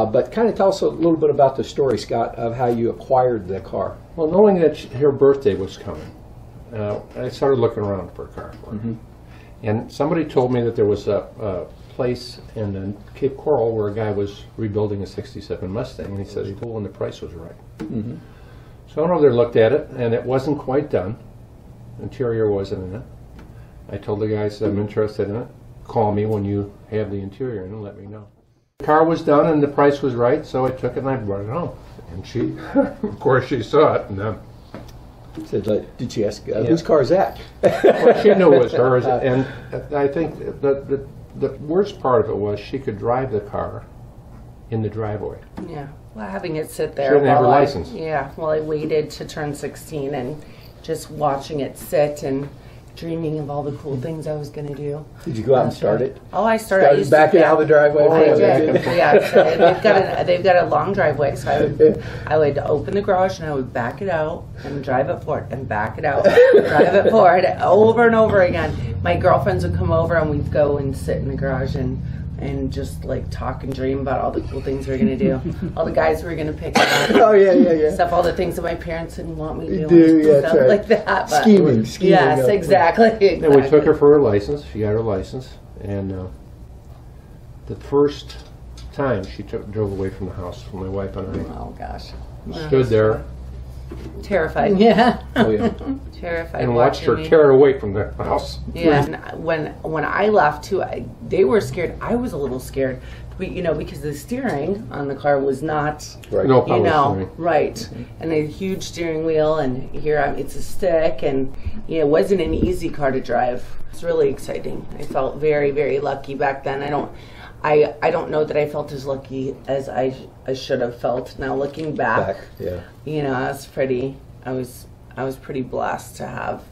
But kind of tell us a little bit about the story, Scott, of how you acquired the car. Well, knowing that her birthday was coming, I started looking around for a car for her. And somebody told me that there was a place in Cape Coral where a guy was rebuilding a '67 Mustang, and he said he told when the price was right. So I went over there, looked at it, and it wasn't quite done. Interior wasn't in it. I told the guy, I said, I'm interested in it. Call me when you have the interior in and let me know. The car was done and the price was right, so I took it and I brought it home. And she, of course, she saw it. And Said, did she ask, whose car is that? well, she knew it was hers. And I think the worst part of it was she could drive the car in the driveway. Yeah, well, having it sit there. She didn't have her license. Yeah, while I waited to turn 16 and just watching it sit and dreaming of all the cool things I was going to do. Did you go out and start it? Oh, I started backing out the driveway. I did. Yeah, so they've got a long driveway, so I would open the garage and I would back it out and drive it forward and back it out, drive it forward over and over again. My girlfriends would come over and we'd go and sit in the garage and just like talk and dream about all the cool things we were going to do, all the guys we were going to pick up. Oh yeah. Stuff, all the things that my parents didn't want me to do. Stuff like that. But Scheming. Yes, exactly. And we took her for her license. She got her license, and the first time she drove away from the house, my wife and I Oh gosh. stood there Terrified. Yeah. Oh yeah. Terrified. and watched her watching me. tear away from the house. Yeah. And when I left too, they were scared. I was a little scared, because the steering on the car was not, Right. No power steering. right, and a huge steering wheel, and it's a stick, and it wasn't an easy car to drive. It's really exciting. I felt very, very lucky back then. I don't know that I felt as lucky as I should have felt. Now looking back, Yeah. I was pretty blessed to have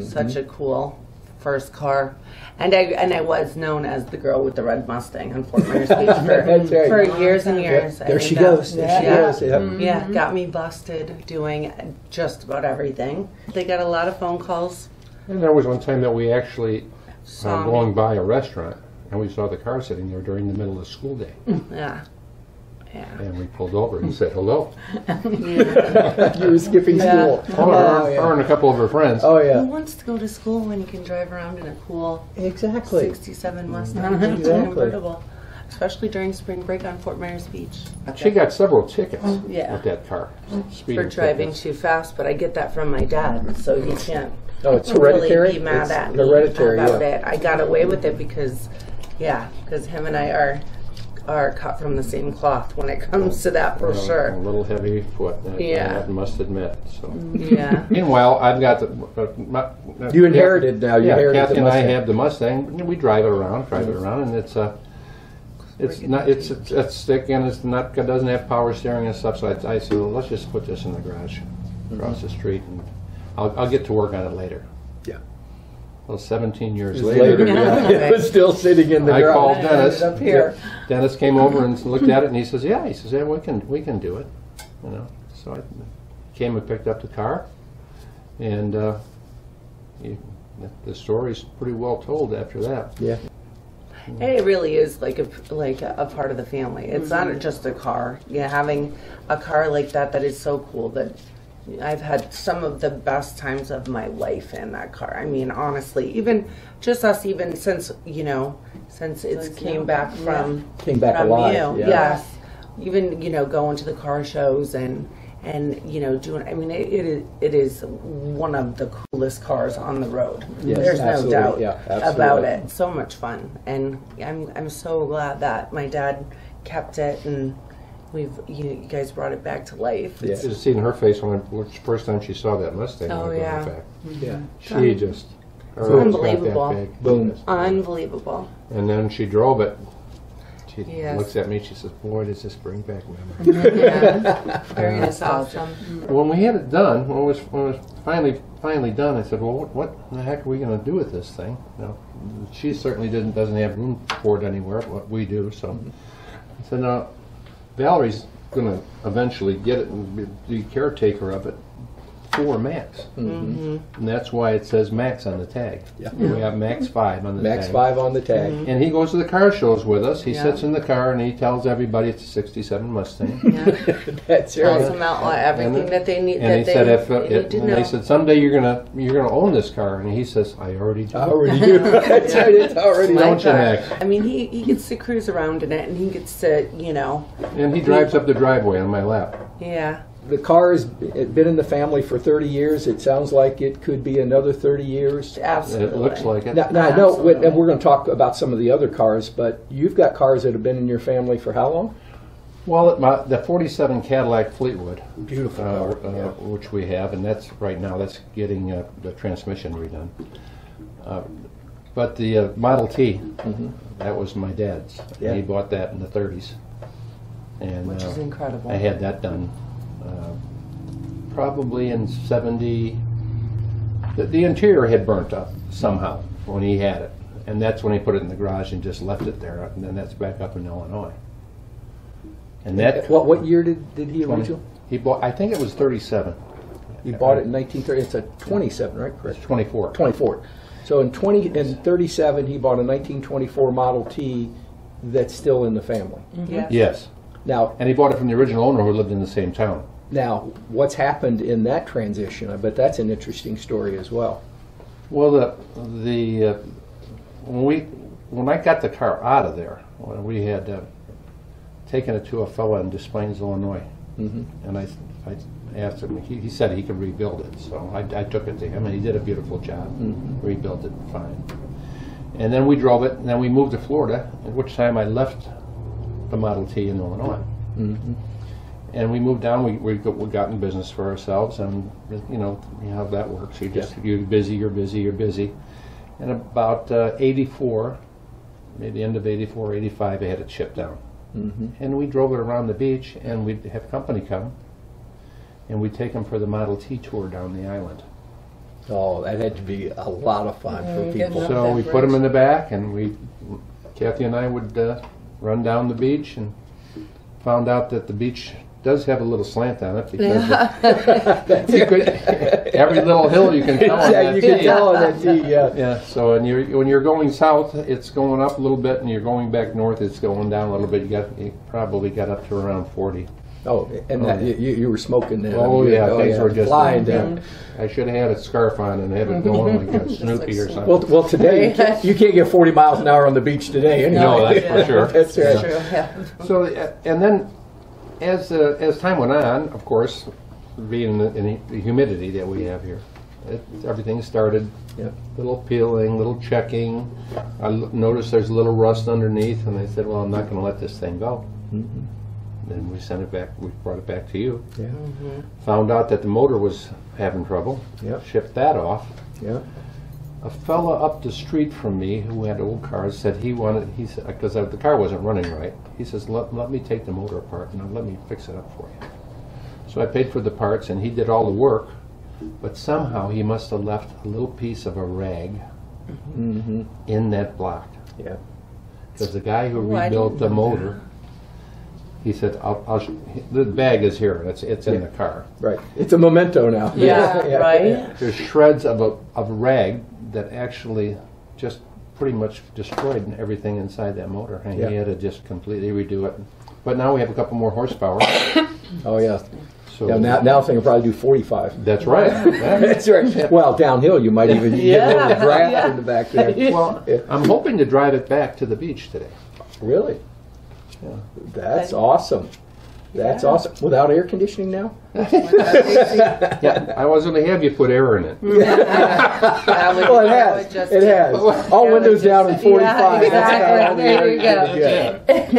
such a cool first car, and I was known as the girl with the red Mustang on Fort Myers Beach for years and years. There she goes. There she goes. Yeah, got me busted doing just about everything. They got a lot of phone calls. And there was one time that we actually Saw me. going by a restaurant, and we saw the car sitting there during the middle of the school day. Yeah. And we pulled over and said hello. You were skipping school. Her and a couple of her friends. Oh Who yeah. wants to go to school when you can drive around in a cool Exactly. 67 Mustang Exactly. convertible, especially during spring break on Fort Myers Beach? She got several tickets Yeah. with that car. For Speeding driving tickets. too fast, but I get that from my dad, so he can't Oh, it's really hereditary. be mad It's at me hereditary. about Yeah. it. I got away with it because him and I are cut from the same cloth when it comes to that, for A sure. little heavy foot, Yeah. I must admit. So. Yeah. Meanwhile, I've got You inherited now. You Yeah, inherited Kathy the and I Mustang. have the Mustang. We drive it around, and it's thick and it doesn't have power steering and stuff. So I said, well, let's just put this in the garage across the street, and I'll get to work on it later. Yeah. Well, 17 years Later, yeah. It was still sitting in the I garage. called Dennis. Up here. Dennis came over and looked at it, and he says, "Yeah." He says, "Yeah, we can do it." So I came and picked up the car, and the story's pretty well told after that. Yeah. It really is like a part of the family. It's not just a car. Yeah, having a car like that is so cool. That I've had some of the best times of my life in that car. I mean, honestly, even just us, even since it came back from alive. you. Yeah. Yes, even going to the car shows and doing. I mean, it is one of the coolest cars on the road. Yes, There's no absolutely. doubt Yeah, absolutely. about it. So much fun, and I'm so glad that my dad kept it, and you guys brought it back to life. Yeah. Just seeing her face when the first time she saw that Mustang. Oh, when it yeah. went back. Yeah. She just her eyes got Unbelievable. that big. Boom. Unbelievable. And then she drove it. She Yes. looks at me. She says, "Boy, does this bring back memories." Yeah, very awesome. When we had it done, when it was finally done, I said, "Well, what the heck are we going to do with this thing?" She certainly doesn't have room for it anywhere. What we do, so I said, "No, Valerie's going to eventually get it and be caretaker of it 4 Max. And that's why it says Max on the tag. Yeah. We have Max 5 on the Max tag. 5 on the tag. And he goes to the car shows with us. He Yeah. sits in the car and he tells everybody it's a 67 Mustang. Yeah. That's Tells right. them out everything that they need. And he that said, they if need to and know. they said someday you're gonna own this car, and he says, I already do. I already do. That's right. It's already My Don't you, car. Max? I mean, he gets to cruise around in it, and he gets to, you know, And he drives up the driveway on my lap. yeah. The car has been in the family for 30 years. It sounds like it could be another 30 years. Absolutely. It looks like it. Now I know, Absolutely. and we're going to talk about some of the other cars, but you've got cars that have been in your family for how long? Well, the 47 Cadillac Fleetwood, Beautiful car. which we have, and that's right now that's getting the transmission redone. But the Model T, that was my dad's. Yeah. He bought that in the 30s, and Which is incredible. I had that done probably in 70. The interior had burnt up somehow when he had it, and that's when he put it in the garage and just left it there, and then that's back up in Illinois. And that What year did he originally? he bought, I think it was 37. He bought it in 1930. It's a 27, right? Correct. It's 24. 24. So in 37, he bought a 1924 Model T that's still in the family. Yeah. Yes, Now, and he bought it from the original owner who lived in the same town. what's happened in that transition? I bet that's an interesting story as well. Well, when I got the car out of there, when we had taken it to a fella in Des Plaines, Illinois, and I asked him. He said he could rebuild it, so I took it to him, and he did a beautiful job. Rebuilt it fine. And then we drove it, and then we moved to Florida, at which time I left the Model T in Illinois. And we moved down. We got in business for ourselves, and you know how that works. You're busy. And about 84, maybe the end of 84, 85, I had it shipped down. And we drove it around the beach, and we'd have company come, and we'd take them for the Model T tour down the island. Oh, that had to be a lot of fun for good people. enough. So we put them in the back, and Kathy and I would run down the beach, and found out that the beach does have a little slant on it because every little hill you can tell on Yeah, that you can T. tell on that T, yeah. Yeah, so when you're going south, it's going up a little bit, and you're going back north, it's going down a little bit. You probably got up to around 40. Oh, and that, you were smoking then. Oh yeah, things were just flying down. I should have had a scarf on and have it going like a Snoopy or something. Well, today you can't get 40 miles an hour on the beach today. Anyway. No, that's for sure. That's right. True, yeah. So, and then as time went on, of course, being in the humidity that we have here, everything started Yep. little peeling, little checking. I noticed there's a little rust underneath, and I said, well, I'm not going to let this thing go. Then we sent it back. We brought it back to you. Yeah. Found out that the motor was having trouble. Yep. Shipped that off. Yeah. A fella up the street from me who had old cars said he said, because the car wasn't running right, he says, let me take the motor apart and let me fix it up for you. So I paid for the parts, and he did all the work, but somehow he must have left a little piece of a rag in that block. Yeah. Because the guy who Oh, I rebuilt didn't the know motor, he said, the bag is here, it's in the car. Right. It's a memento now. Yeah, right? Yeah. There's shreds of a rag that actually just pretty much destroyed everything inside that motor, and Yeah. he had to just completely redo it. But now we have a couple more horsepower. Oh yeah. So Yeah, now thing will probably do 45. that's right. Yeah. That's right. Well, downhill you might even get a little Yeah. draft Yeah. in the back there. Well, I'm hoping to drive it back to the beach today. Really? Yeah. That's awesome. That's awesome. Without air conditioning now? Yeah, I was going to have you put air in it. Well, it has. It has. All windows down in 45. Yeah, That's how all exactly. the air There you go. you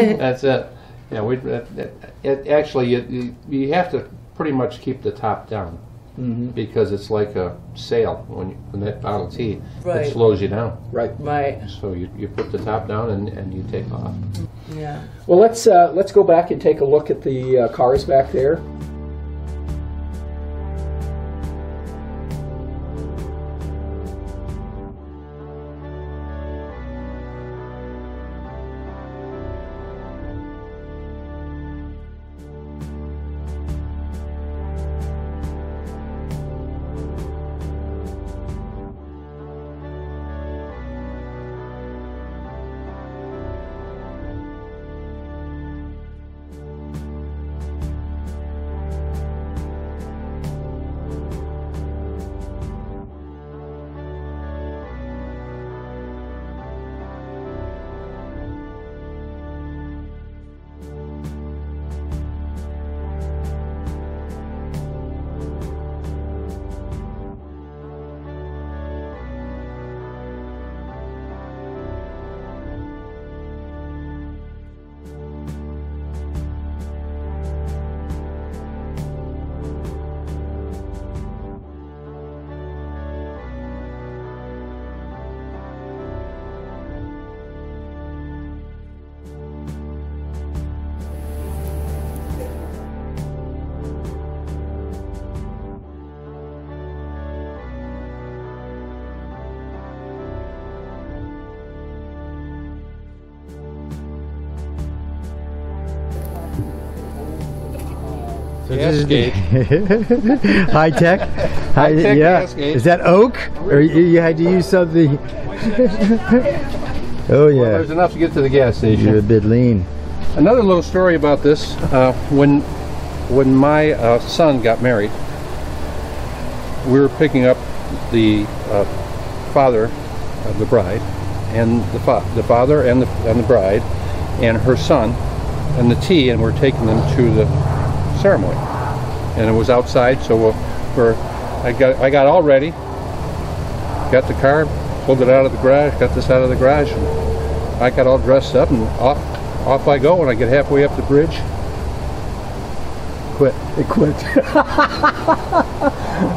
get. That's it. Yeah, actually, you have to pretty much keep the top down because it's like a sail when that Model T, Right. it slows you down. Right. Right. So you put the top down and you take off. Yeah. Well, let's go back and take a look at the cars back there. gas gauge. High tech. High-tech Yeah. gas gauge. Is that oak, or you had to use something? Oh yeah. There's enough to get to the gas station. You're a bit lean. Another little story about this, when my son got married, we were picking up the father of the bride, and the father and the bride, and her son, and the tea, and we're taking them to the ceremony. And it was outside, so I got all ready, got the car, pulled it out of the garage, got this out of the garage, and I got all dressed up, and off I go. When I get halfway up the bridge, quit. It quit.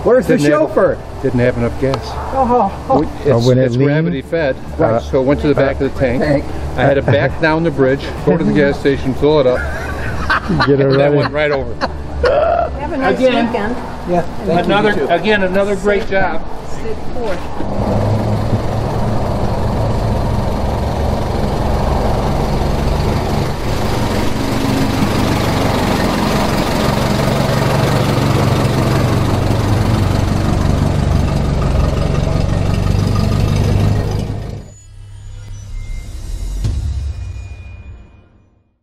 Where's the chauffeur? Didn't have enough gas. Oh, when it It's leaned? gravity fed, so it went to the back of the tank. I had to back down the bridge, go to the gas station, fill it up, Get it and that went running. right over. Have a nice Again. weekend. yeah. Thank you, you too. Another great job. Sit forth.